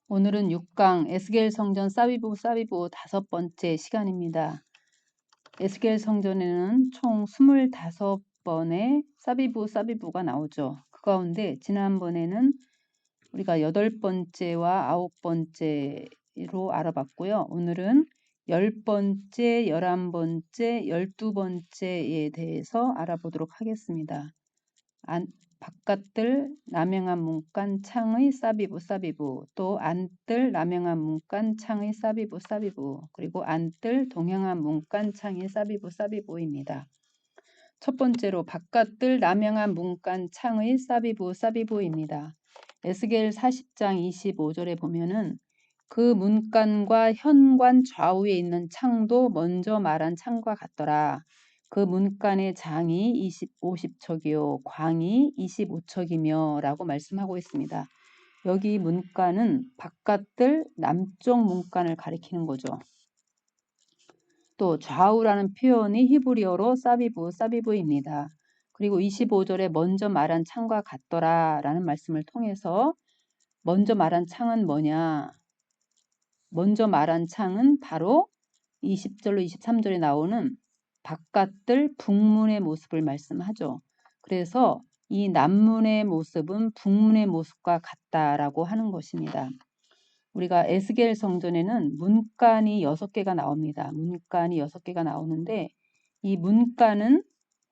오늘은 6강 에스겔 성전 사비부 5번째 시간입니다. 에스겔 성전에는 총 25번의 사비부가 나오죠. 그 가운데 지난번에는 우리가 8번째와 9번째로 알아봤고요. 오늘은 10번째, 11번째, 12번째에 대해서 알아보도록 하겠습니다. 바깥들 남행한 문간 창의 사비부, 또 안뜰 남행한 문간 창의 사비부, 그리고 안뜰 동행한 문간 창의 사비부입니다. 첫 번째로 바깥들 남행한 문간 창의 사비부입니다. 에스겔 40장 25절에 보면은 그 문간과 현관 좌우에 있는 창도 먼저 말한 창과 같더라. 그 문간의 장이 50척이요 광이 25척이며 라고 말씀하고 있습니다. 여기 문간은 바깥들 남쪽 문간을 가리키는 거죠. 또 좌우라는 표현이 히브리어로 사비부입니다. 그리고 25절에 먼저 말한 창과 같더라 라는 말씀을 통해서 먼저 말한 창은 뭐냐? 먼저 말한 창은 바로 20절로 23절에 나오는 바깥들 북문의 모습을 말씀하죠. 그래서 이 남문의 모습은 북문의 모습과 같다라고 하는 것입니다. 우리가 에스겔 성전에는 문간이 6개가 나옵니다. 문간이 6개가 나오는데 이 문간은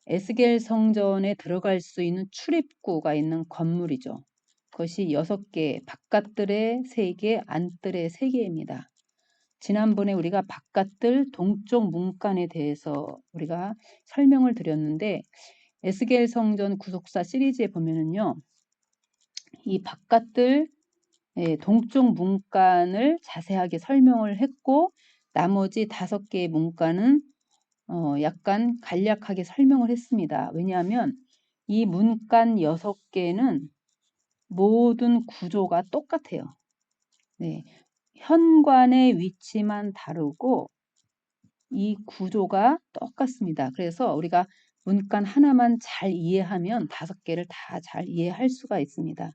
에스겔 성전에 들어갈 수 있는 출입구가 있는 건물이죠. 그것이 6개, 바깥들의 3개, 안뜰의 3개입니다. 지난번에 우리가 바깥들 동쪽 문간에 대해서 우리가 설명을 드렸는데 에스겔 성전 구속사 시리즈에 보면은요. 이 바깥들 동쪽 문간을 자세하게 설명을 했고 나머지 5개의 문간은 약간 간략하게 설명을 했습니다. 왜냐하면 이 문간 6개는 모든 구조가 똑같아요. 네, 현관의 위치만 다르고 이 구조가 똑같습니다. 그래서 우리가 문간 하나만 잘 이해하면 5개를 다 잘 이해할 수가 있습니다.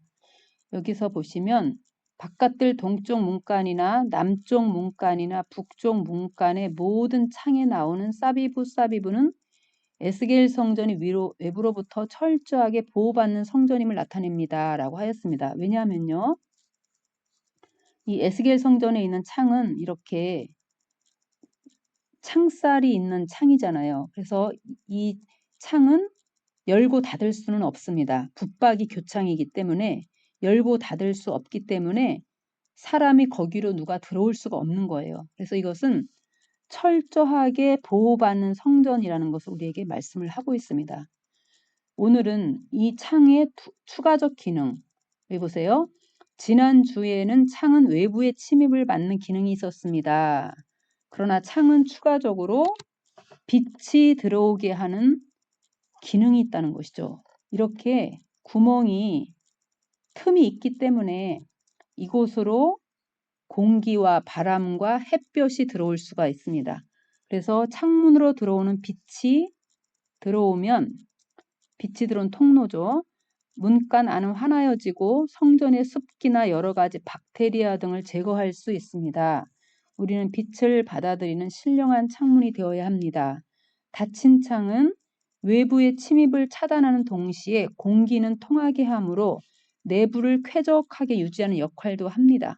여기서 보시면 바깥들 동쪽 문간이나 남쪽 문간이나 북쪽 문간의 모든 창에 나오는 사비부는 에스겔 성전이 외부로부터 철저하게 보호받는 성전임을 나타냅니다. 라고 하였습니다. 왜냐하면요. 이 에스겔 성전에 있는 창은 이렇게 창살이 있는 창이잖아요. 그래서 이 창은 열고 닫을 수는 없습니다. 붙박이 교창이기 때문에 열고 닫을 수 없기 때문에 사람이 거기로 누가 들어올 수가 없는 거예요. 그래서 이것은 철저하게 보호받는 성전이라는 것을 우리에게 말씀을 하고 있습니다. 오늘은 이 창의 추가적 기능, 여기 보세요. 지난주에는 창은 외부의 침입을 막는 기능이 있었습니다. 그러나 창은 추가적으로 빛이 들어오게 하는 기능이 있다는 것이죠. 이렇게 틈이 있기 때문에 이곳으로 공기와 바람과 햇볕이 들어올 수가 있습니다. 그래서 창문으로 들어오는 빛이 들어온 통로죠. 문간 안은 환하여지고 성전의 습기나 여러 가지 박테리아 등을 제거할 수 있습니다. 우리는 빛을 받아들이는 신령한 창문이 되어야 합니다. 닫힌 창은 외부의 침입을 차단하는 동시에 공기는 통하게 하므로 내부를 쾌적하게 유지하는 역할도 합니다.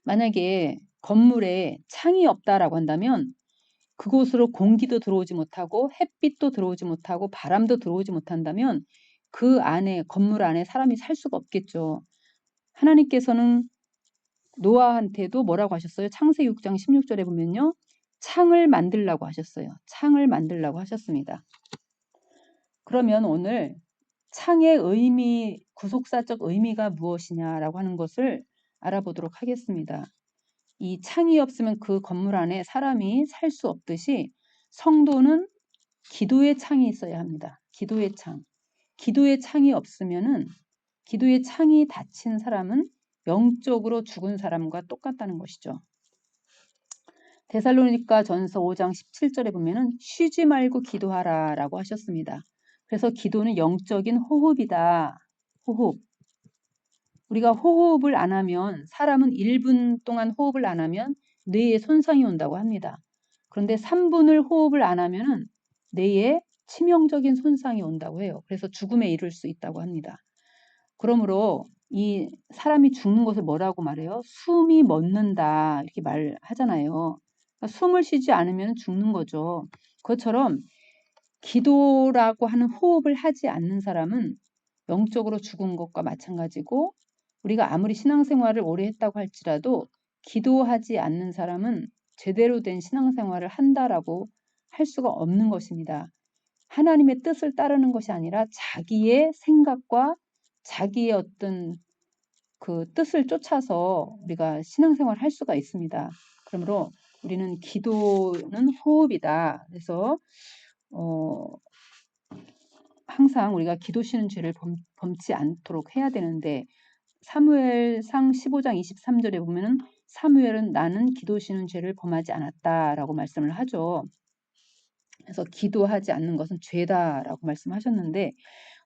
만약에 건물에 창이 없다라고 한다면 그곳으로 공기도 들어오지 못하고 햇빛도 들어오지 못하고 바람도 들어오지 못한다면 그 안에 건물 안에 사람이 살 수가 없겠죠. 하나님께서는 노아한테도 뭐라고 하셨어요? 창세기 6장 16절에 보면요. 창을 만들라고 하셨어요. 창을 만들라고 하셨습니다. 그러면 오늘 창의 의미, 구속사적 의미가 무엇이냐라고 하는 것을 알아보도록 하겠습니다. 이 창이 없으면 그 건물 안에 사람이 살 수 없듯이 성도는 기도의 창이 있어야 합니다. 기도의 창. 기도의 창이 없으면은 기도의 창이 닫힌 사람은 영적으로 죽은 사람과 똑같다는 것이죠. 데살로니가 전서 5장 17절에 보면은 쉬지 말고 기도하라라고 하셨습니다. 그래서 기도는 영적인 호흡이다. 호흡. 우리가 호흡을 안 하면 사람은 1분 동안 호흡을 안 하면 뇌에 손상이 온다고 합니다. 그런데 3분을 호흡을 안 하면은 뇌에 치명적인 손상이 온다고 해요. 그래서 죽음에 이를 수 있다고 합니다. 그러므로 이 사람이 죽는 것을 뭐라고 말해요? 숨이 멎는다 이렇게 말하잖아요. 그러니까 숨을 쉬지 않으면 죽는 거죠. 그것처럼 기도라고 하는 호흡을 하지 않는 사람은 영적으로 죽은 것과 마찬가지고 우리가 아무리 신앙생활을 오래 했다고 할지라도 기도하지 않는 사람은 제대로 된 신앙생활을 한다라고 할 수가 없는 것입니다. 하나님의 뜻을 따르는 것이 아니라 자기의 생각과 자기의 어떤 그 뜻을 쫓아서 우리가 신앙생활을 할 수가 있습니다. 그러므로 우리는 기도는 호흡이다. 그래서 항상 우리가 기도 쉬는 죄를 범치 않도록 해야 되는데 사무엘상 15장 23절에 보면은 사무엘은 나는 기도 쉬는 죄를 범하지 않았다라고 말씀을 하죠. 그래서 기도하지 않는 것은 죄다라고 말씀하셨는데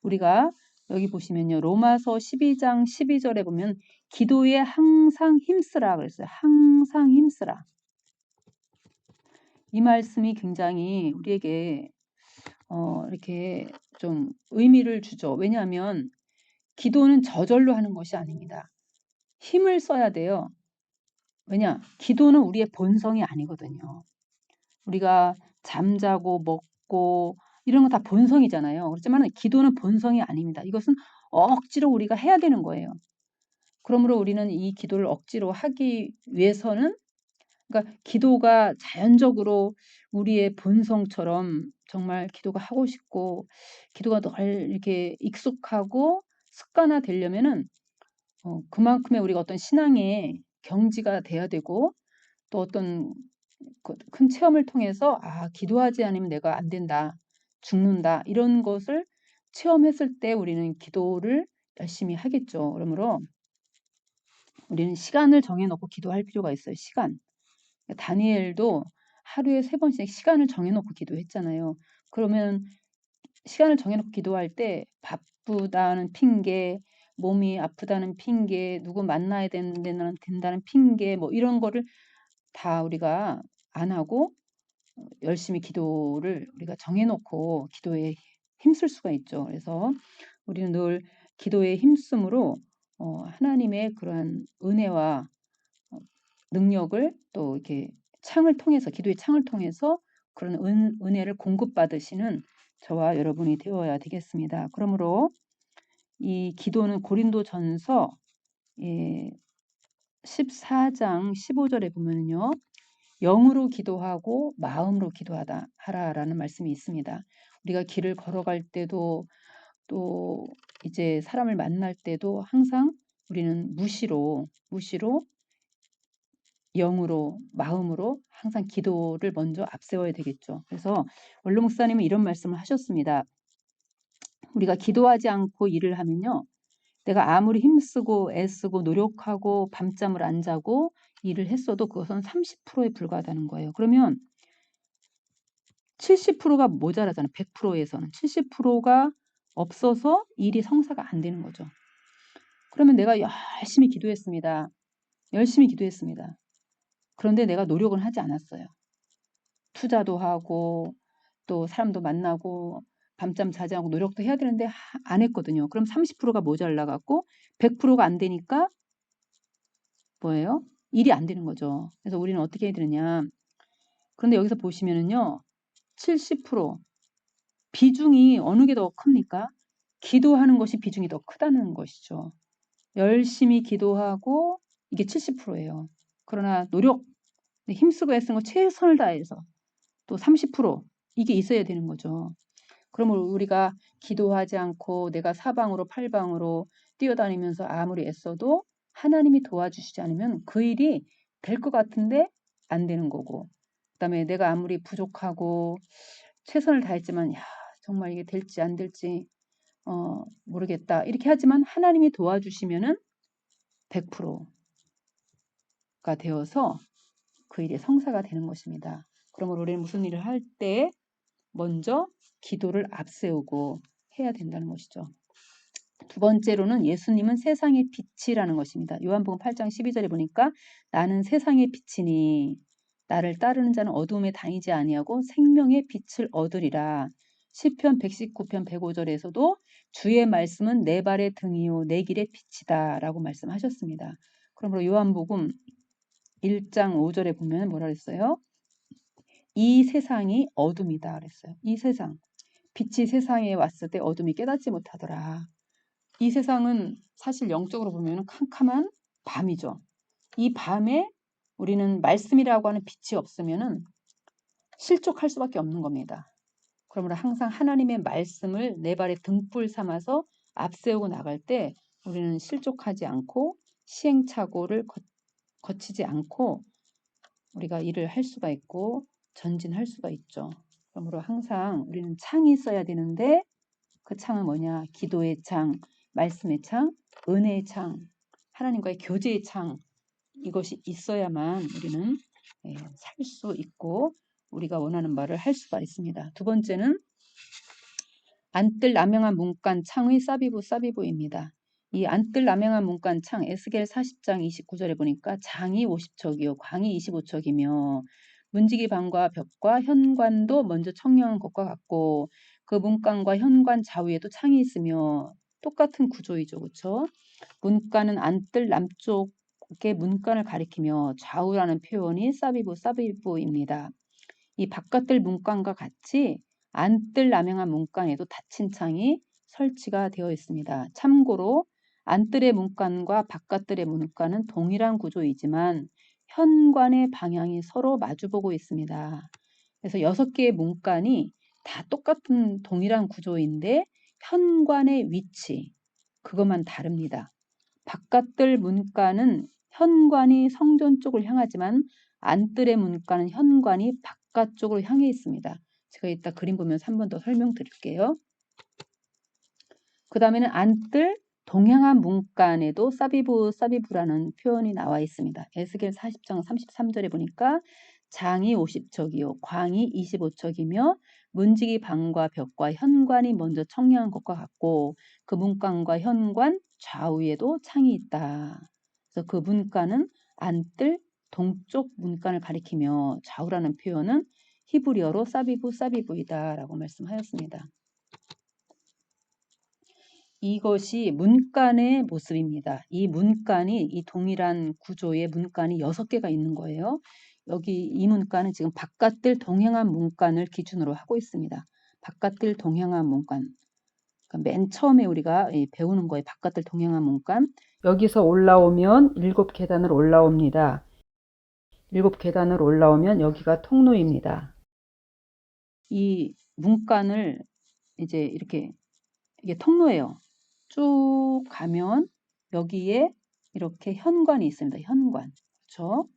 우리가 여기 보시면요. 로마서 12장 12절에 보면 기도에 항상 힘쓰라 그랬어요. 항상 힘쓰라. 이 말씀이 굉장히 우리에게 이렇게 좀 의미를 주죠. 왜냐하면 기도는 저절로 하는 것이 아닙니다. 힘을 써야 돼요. 왜냐? 기도는 우리의 본성이 아니거든요. 우리가 잠자고 먹고 이런 거 다 본성이잖아요. 그렇지만 기도는 본성이 아닙니다. 이것은 억지로 우리가 해야 되는 거예요. 그러므로 우리는 이 기도를 억지로 하기 위해서는 그러니까 기도가 자연적으로 우리의 본성처럼 정말 기도가 하고 싶고 기도가 늘 이렇게 익숙하고 습관화 되려면은 그만큼의 우리가 어떤 신앙의 경지가 돼야 되고 또 어떤 큰 체험을 통해서 기도하지 않으면 내가 안 된다, 죽는다 이런 것을 체험했을 때 우리는 기도를 열심히 하겠죠. 그러므로 우리는 시간을 정해놓고 기도할 필요가 있어요. 시간. 다니엘도 하루에 3번씩 시간을 정해놓고 기도했잖아요. 그러면 시간을 정해놓고 기도할 때 바쁘다는 핑계, 몸이 아프다는 핑계, 누구 만나야 된다는 핑계 뭐 이런 거를 다 우리가 안 하고 열심히 기도를 우리가 정해놓고 기도에 힘쓸 수가 있죠. 그래서 우리는 늘 기도에 힘쓰므로 하나님의 그러한 은혜와 능력을 또 이렇게 창을 통해서 기도의 창을 통해서 그런 은혜를 공급받으시는 저와 여러분이 되어야 되겠습니다. 그러므로 이 기도는 고린도전서 14장 15절에 보면요. 영으로 기도하고 마음으로 기도하다 하라라는 말씀이 있습니다. 우리가 길을 걸어갈 때도 또 이제 사람을 만날 때도 항상 우리는 무시로 영으로 마음으로 항상 기도를 먼저 앞세워야 되겠죠. 그래서 원로 목사님은 이런 말씀을 하셨습니다. 우리가 기도하지 않고 일을 하면요. 내가 아무리 힘쓰고 애쓰고 노력하고 밤잠을 안 자고 일을 했어도 그것은 30%에 불과하다는 거예요. 그러면 70%가 모자라잖아요. 100%에서는 70%가 없어서 일이 성사가 안 되는 거죠. 그러면 내가 열심히 기도했습니다. 열심히 기도했습니다. 그런데 내가 노력은 하지 않았어요. 투자도 하고 또 사람도 만나고 밤잠 자지 않고 노력도 해야 되는데 안 했거든요. 그럼 30%가 모자라갖고 100%가 안 되니까 뭐예요? 일이 안 되는 거죠. 그래서 우리는 어떻게 해야 되느냐. 그런데 여기서 보시면은요. 70% 비중이 어느 게 더 큽니까? 기도하는 것이 비중이 더 크다는 것이죠. 열심히 기도하고 이게 70%예요. 그러나 노력, 힘쓰고 애쓴 거 최선을 다해서 또 30% 이게 있어야 되는 거죠. 그러면 우리가 기도하지 않고 내가 사방으로 팔방으로 뛰어다니면서 아무리 애써도 하나님이 도와주시지 않으면 그 일이 될 것 같은데 안 되는 거고 그다음에 내가 아무리 부족하고 최선을 다했지만 정말 이게 될지 안 될지 모르겠다 이렇게 하지만 하나님이 도와주시면은 100%가 되어서 그 일의 성사가 되는 것입니다. 그러므로 우리는 무슨 일을 할 때 먼저 기도를 앞세우고 해야 된다는 것이죠. 두 번째로는 예수님은 세상의 빛이라는 것입니다. 요한복음 8장 12절에 보니까 나는 세상의 빛이니 나를 따르는 자는 어두움에 다니지 아니하고 생명의 빛을 얻으리라. 시편 119편 105절에서도 주의 말씀은 내 발의 등이요 내 길의 빛이다 라고 말씀하셨습니다. 그러므로 요한복음 1장 5절에 보면 뭐라 그랬어요? 이 세상이 어둠이다 그랬어요. 이 세상. 빛이 세상에 왔을 때 어둠이 깨닫지 못하더라. 이 세상은 사실 영적으로 보면 캄캄한 밤이죠. 이 밤에 우리는 말씀이라고 하는 빛이 없으면은 실족할 수밖에 없는 겁니다. 그러므로 항상 하나님의 말씀을 내 발의 등불 삼아서 앞세우고 나갈 때 우리는 실족하지 않고 시행착오를 거치지 않고 우리가 일을 할 수가 있고 전진할 수가 있죠. 그러므로 항상 우리는 창이 있어야 되는데 그 창은 뭐냐? 기도의 창, 말씀의 창, 은혜의 창, 하나님과의 교제의 창 이것이 있어야만 우리는 살 수 있고 우리가 원하는 말을 할 수가 있습니다. 두 번째는 안뜰 남영한 문간 창의 사비부입니다. 이 안뜰 남영한 문간 창 에스겔 40장 29절에 보니까 장이 50척이요 광이 25척이며 문지기 방과 벽과 현관도 먼저 청량한 것과 같고 그 문간과 현관 좌우에도 창이 있으며 똑같은 구조이죠. 그렇죠? 문간은 안뜰 남쪽의 문간을 가리키며 좌우라는 표현이 사비부입니다. 이 바깥뜰 문간과 같이 안뜰 남영한 문간에도 닫힌 창이 설치가 되어 있습니다. 참고로 안뜰의 문간과 바깥뜰의 문간은 동일한 구조이지만 현관의 방향이 서로 마주보고 있습니다. 그래서 6개의 문간이 다 똑같은 동일한 구조인데 현관의 위치, 그것만 다릅니다. 바깥뜰 문간은 현관이 성전 쪽을 향하지만 안뜰의 문간은 현관이 바깥쪽으로 향해 있습니다. 제가 이따 그림 보면서 한 번 더 설명드릴게요. 그 다음에는 안뜰 동향한 문간에도 사비부라는 표현이 나와 있습니다. 에스겔 40장 33절에 보니까 장이 50척이요 광이 25척이며 문지기 방과 벽과 현관이 먼저 청량한 것과 같고 그 문간과 현관 좌우에도 창이 있다. 그래서 그 문간은 안뜰 동쪽 문간을 가리키며 좌우라는 표현은 히브리어로 사비부이다라고 말씀하였습니다. 이것이 문간의 모습입니다. 이 문간이 이 동일한 구조의 문간이 6개가 있는 거예요. 여기 이 문간은 지금 바깥뜰 동향한 문간을 기준으로 하고 있습니다. 바깥뜰 동향한 문간. 그러니까 맨 처음에 우리가 배우는 거예요. 바깥뜰 동향한 문간. 여기서 올라오면 7계단을 올라옵니다. 7계단을 올라오면 여기가 통로입니다. 이 문간을 이제 이렇게 이게 통로예요. 쭉 가면 여기에 이렇게 현관이 있습니다. 현관. 그렇죠?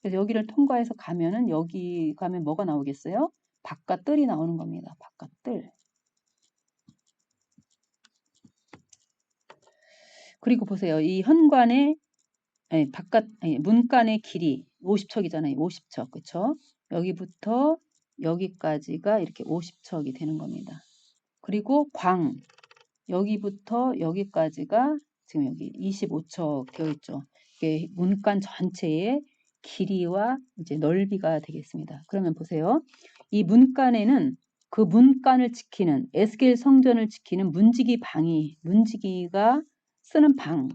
그래서 여기를 통과해서 가면은 여기 가면 뭐가 나오겠어요? 바깥뜰이 나오는 겁니다. 바깥뜰. 그리고 보세요. 이 현관의 문간의 길이 50척이잖아요. 50척. 그렇죠? 여기부터 여기까지가 이렇게 50척이 되는 겁니다. 그리고 광. 여기부터 여기까지가 지금 여기 25척 되어 있죠. 이게 문간 전체의 길이와 이제 넓이가 되겠습니다. 그러면 보세요. 이 문간에는 그 문간을 지키는 에스겔 성전을 지키는 문지기가 쓰는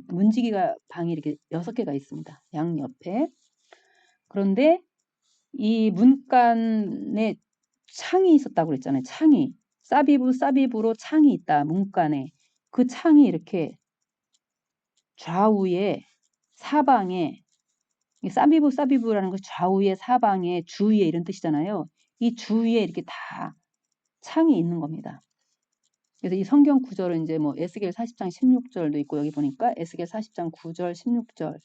문지기가 방이 이렇게 6개가 있습니다. 양옆에. 그런데 이 문간에 창이 있었다고 그랬잖아요. 창이. 사비부로 창이 있다. 문간에. 그 창이 이렇게 좌우에 사방에 사비부라는 거 좌우에 사방에 주위에 이런 뜻이잖아요. 이 주위에 이렇게 다 창이 있는 겁니다. 그래서 이 성경 구절은 이제 뭐 에스겔 40장 16절도 있고 여기 보니까 에스겔 40장 9절 16절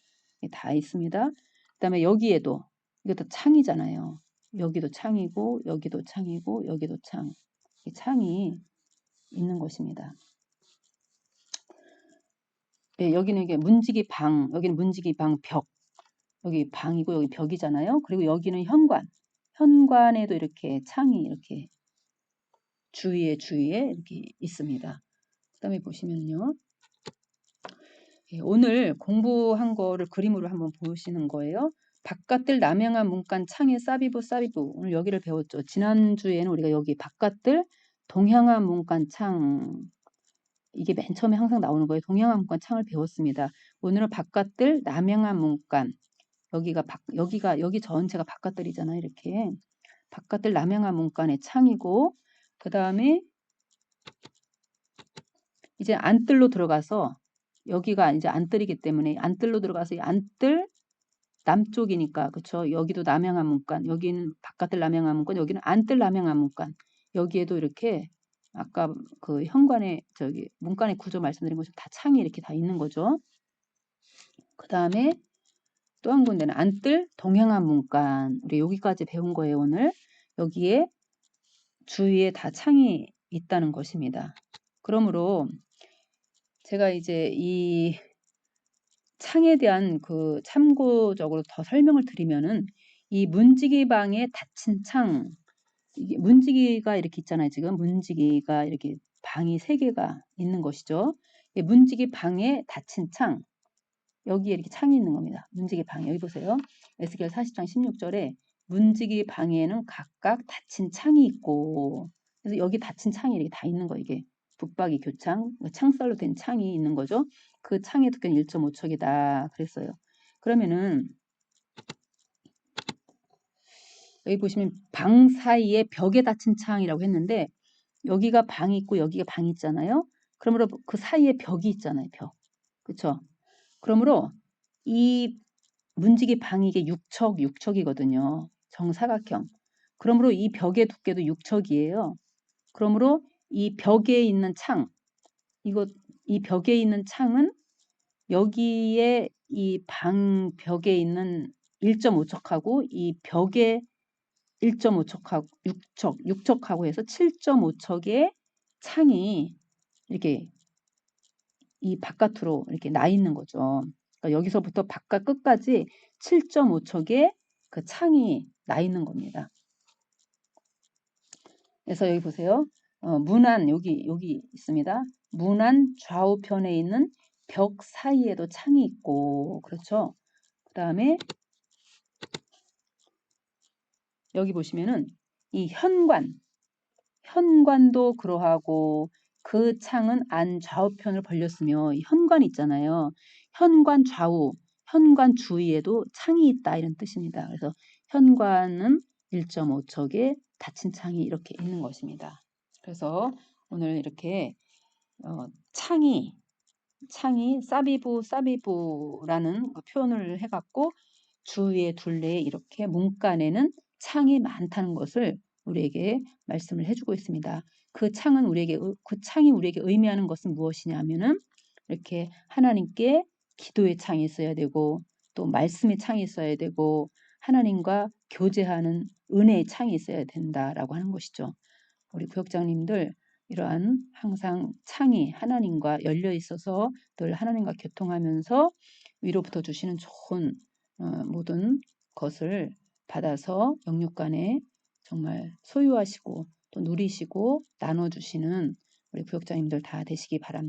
다 있습니다. 그다음에 여기에도 이것도 창이잖아요. 여기도 창이고 여기도 창이고 여기도 창. 이 창이 있는 것입니다. 네, 여기는 이게 문지기 방, 여기는 문지기 방 벽. 여기 방이고 여기 벽이잖아요. 그리고 여기는 현관. 현관에도 이렇게 창이 이렇게 주위에 이렇게 있습니다. 그다음에 보시면요. 예, 오늘 공부한 거를 그림으로 한번 보시는 거예요. 바깥들 남양한 문간 창의 사비부 오늘 여기를 배웠죠. 지난주에는 우리가 여기 바깥들 동향한 문간 창 이게 맨 처음에 항상 나오는 거예요. 동향한 문간 창을 배웠습니다. 오늘은 바깥들 남양한 문간 여기 전체가 바깥들이잖아요. 이렇게 바깥들 남양한 문간의 창이고 그 다음에 이제 안뜰로 들어가서 여기가 이제 안뜰이기 때문에 안뜰로 들어가서 이 안뜰 남쪽이니까 그쵸? 여기도 남양한 문간, 여기는 바깥들 남양한 문간, 여기는 안뜰 남양한 문간. 여기에도 이렇게 아까 그 현관의 저기 문간의 구조 말씀드린 것처럼 다 창이 이렇게 다 있는 거죠. 그 다음에 또 한 군데는 안뜰 동양한 문간. 우리 여기까지 배운 거예요 오늘. 여기에 주위에 다 창이 있다는 것입니다. 그러므로 제가 이제 이 창에 대한 그 참고적으로 더 설명을 드리면은 이 문지기 방에 닫힌 창, 이게 문지기가 이렇게 있잖아요. 지금 문지기가 이렇게 방이 3개가 있는 것이죠. 이 문지기 방에 닫힌 창, 여기에 이렇게 창이 있는 겁니다. 문지기 방에 여기 보세요. 에스겔 40장 16절에 문지기 방에는 각각 닫힌 창이 있고, 그래서 여기 닫힌 창이 이렇게 다 있는 거 이게 붙박이 교창, 창살로 된 창이 있는 거죠. 그 창의 두께는 1.5척이다 그랬어요. 그러면은 여기 보시면 방 사이에 벽에 닫힌 창이라고 했는데 여기가 방이 있고 여기가 방이 있잖아요. 그러므로 그 사이에 벽이 있잖아요. 벽. 그렇죠? 그러므로 이 문지기 방이 이게 6척이거든요. 정사각형. 그러므로 이 벽의 두께도 6척이에요. 그러므로 이 벽에 있는 창, 이 벽에 있는 창은 여기에 이 방 벽에 있는 1.5척하고 이 벽에 1.5척하고 6척하고 해서 7.5척의 창이 이렇게 이 바깥으로 이렇게 나 있는 거죠. 그러니까 여기서부터 바깥 끝까지 7.5척의 그 창이 나 있는 겁니다. 그래서 여기 보세요. 문안 여기 있습니다. 문안 좌우편에 있는 벽 사이에도 창이 있고 그렇죠. 그 다음에 여기 보시면은 이 현관도 그러하고 그 창은 안 좌우편을 벌렸으며 현관 있잖아요. 현관 주위에도 창이 있다 이런 뜻입니다. 그래서 현관은 1.5척의 닫힌 창이 이렇게 있는 것입니다. 그래서 오늘 이렇게 창이 사비부라는 그 표현을 해갖고 주위에 둘레에 이렇게 문간에는 창이 많다는 것을 우리에게 말씀을 해주고 있습니다. 그 창이 우리에게 의미하는 것은 무엇이냐면은 이렇게 하나님께 기도의 창이 있어야 되고 또 말씀의 창이 있어야 되고 하나님과 교제하는 은혜의 창이 있어야 된다라고 하는 것이죠. 우리 구역장님들 이러한 항상 창이 하나님과 열려 있어서 늘 하나님과 교통하면서 위로부터 주시는 좋은 모든 것을 받아서 영육간에 정말 소유하시고 또 누리시고 나눠주시는 우리 구역장님들 다 되시기 바랍니다.